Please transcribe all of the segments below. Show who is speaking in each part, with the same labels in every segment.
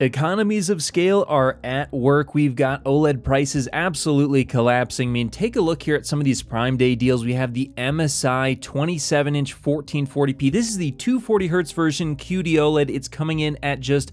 Speaker 1: Economies of scale are at work. We've got OLED prices absolutely collapsing. I mean, take a look here at some of these Prime Day deals. We have the MSI 27-inch 1440p. This is the 240 Hz version QD OLED. It's coming in at just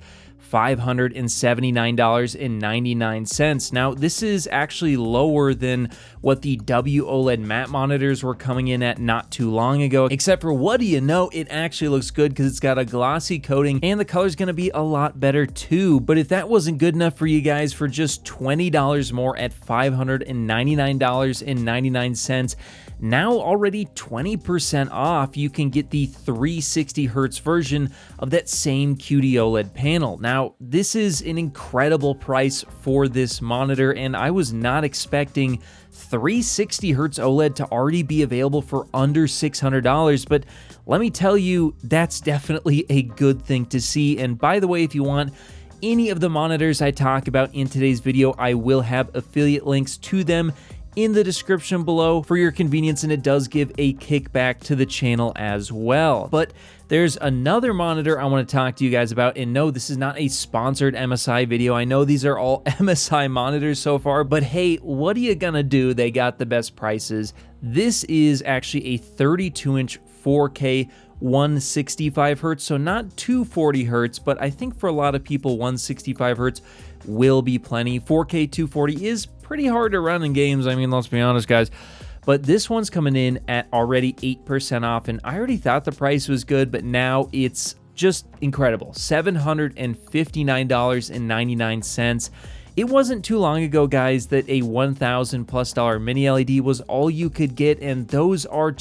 Speaker 1: $579.99. Now, this is actually lower than what the WOLED matte monitors were coming in at not too long ago, except for, what do you know, it actually looks good because it's got a glossy coating and the color's going to be a lot better too. But if that wasn't good enough for you guys, for just $20 more at $599.99, now already 20% off, you can get the 360 Hz version of that same QD OLED panel. Now, this is an incredible price for this monitor, and I was not expecting 360 Hz OLED to already be available for under $600, but let me tell you, that's definitely a good thing to see. And by the way, if you want any of the monitors I talk about in today's video, I will have affiliate links to them in the description below for your convenience, and it does give a kickback to the channel as well. But there's another monitor I want to talk to you guys about, and no, this is not a sponsored MSI video. I know these are all MSI monitors so far, but hey, what are you gonna do? They got the best prices. This is actually a 32-inch 4K 165 Hz, so not 240 Hz, but I think for a lot of people, 165 Hz will be plenty. 4K 240 is pretty hard to run in games. I mean, let's be honest, guys. But this one's coming in at already 8% off, and I already thought the price was good, but now it's just incredible. $759.99. It wasn't too long ago, guys, that a $1,000+ mini LED was all you could get, and those are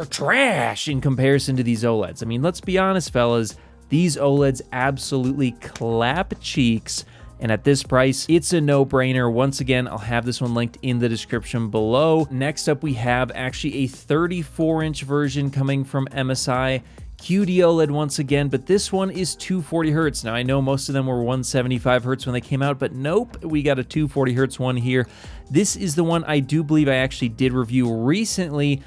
Speaker 1: trash in comparison to these OLEDs. I mean, let's be honest, fellas, these OLEDs absolutely clap cheeks. And at this price, it's a no-brainer. Once again, I'll have this one linked in the description below. Next up, we have actually a 34-inch version coming from MSI. QD OLED once again, but this one is 240 Hz. Now, I know most of them were 175 Hz when they came out, but nope, we got a 240 Hz one here. This is the one I do believe I actually did review recently,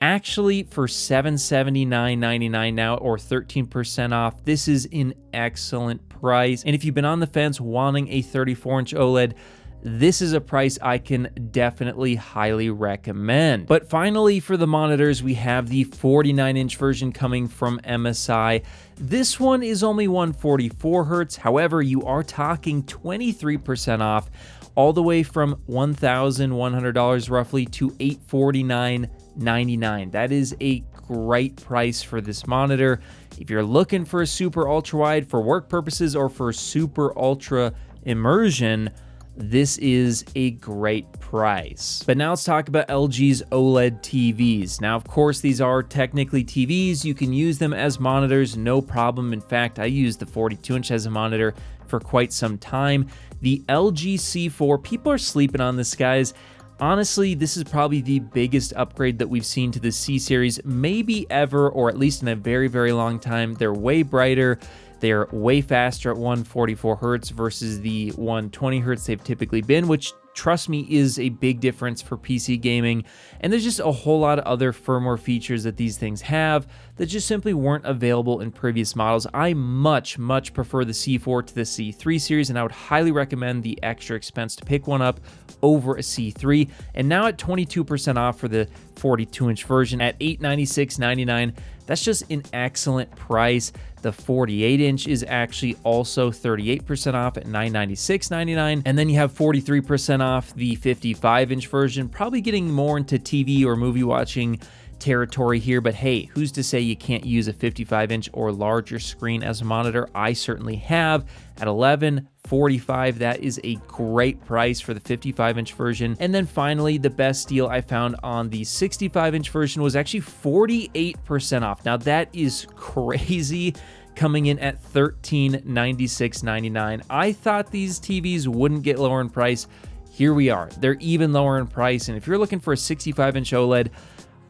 Speaker 1: actually for $779.99 now, or 13% off. This is an excellent price. And if you've been on the fence wanting a 34-inch OLED, this is a price I can definitely highly recommend. But finally, for the monitors, we have the 49-inch version coming from MSI. This one is only 144 Hz. However, you are talking 23% off, all the way from $1,100 roughly to $849.99. That is a great price for this monitor. If you're looking for a super ultra wide for work purposes or for super ultra immersion, this is a great price. But now let's talk about LG's OLED TVs. Now, of course, these are technically TVs. You can use them as monitors, no problem. In fact, I used the 42-inch as a monitor for quite some time. The LG C4, people are sleeping on this, guys. Honestly, this is probably the biggest upgrade that we've seen to the C series, maybe ever, or at least in a very, very long time. They're way brighter. They're way faster at 144 Hz versus the 120 Hz they've typically been, which, trust me, is a big difference for PC gaming. And there's just a whole lot of other firmware features that these things have that just simply weren't available in previous models. I much, much prefer the C4 to the C3 series, and I would highly recommend the extra expense to pick one up over a C3. And now at 22% off for the 42-inch version at $896.99, that's just an excellent price. The 48-inch is actually also 38% off at $996.99. And then you have 43% off the 55-inch version, probably getting more into TV or movie watching territory here, but hey, who's to say you can't use a 55-inch or larger screen as a monitor? I certainly have. At $1145, that is a great price for the 55-inch version. And then finally, the best deal I found on the 65-inch version was actually 48% off. Now that is crazy, coming in at $1396.99. I thought these TVs wouldn't get lower in price. Here we are. They're even lower in price, and if you're looking for a 65-inch OLED,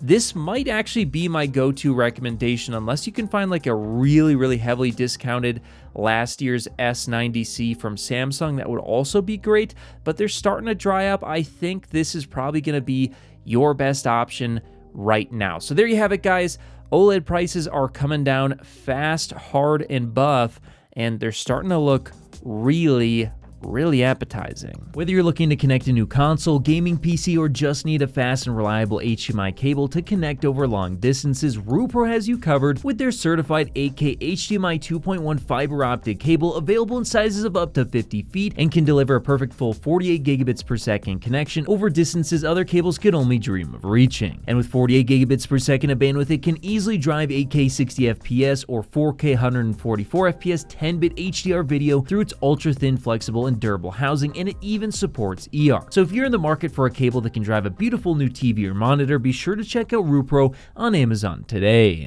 Speaker 1: this might actually be my go-to recommendation, unless you can find like a really, really heavily discounted last year's S90C from Samsung. That would also be great, but they're starting to dry up. I think this is probably going to be your best option right now. So there you have it, guys. OLED prices are coming down fast, hard, and buff. and they're starting to look really appetizing. Whether you're looking to connect a new console, gaming PC, or just need a fast and reliable HDMI cable to connect over long distances, Rupro has you covered with their certified 8K HDMI 2.1 fiber optic cable, available in sizes of up to 50 feet and can deliver a perfect full 48 gigabits per second connection over distances other cables could only dream of reaching. And with 48 gigabits per second of bandwidth, it can easily drive 8K 60 FPS or 4K 144 FPS 10-bit HDR video through its ultra-thin, flexible, and durable housing, and it even supports ER. So if you're in the market for a cable that can drive a beautiful new TV or monitor, be sure to check out Rupro on Amazon today.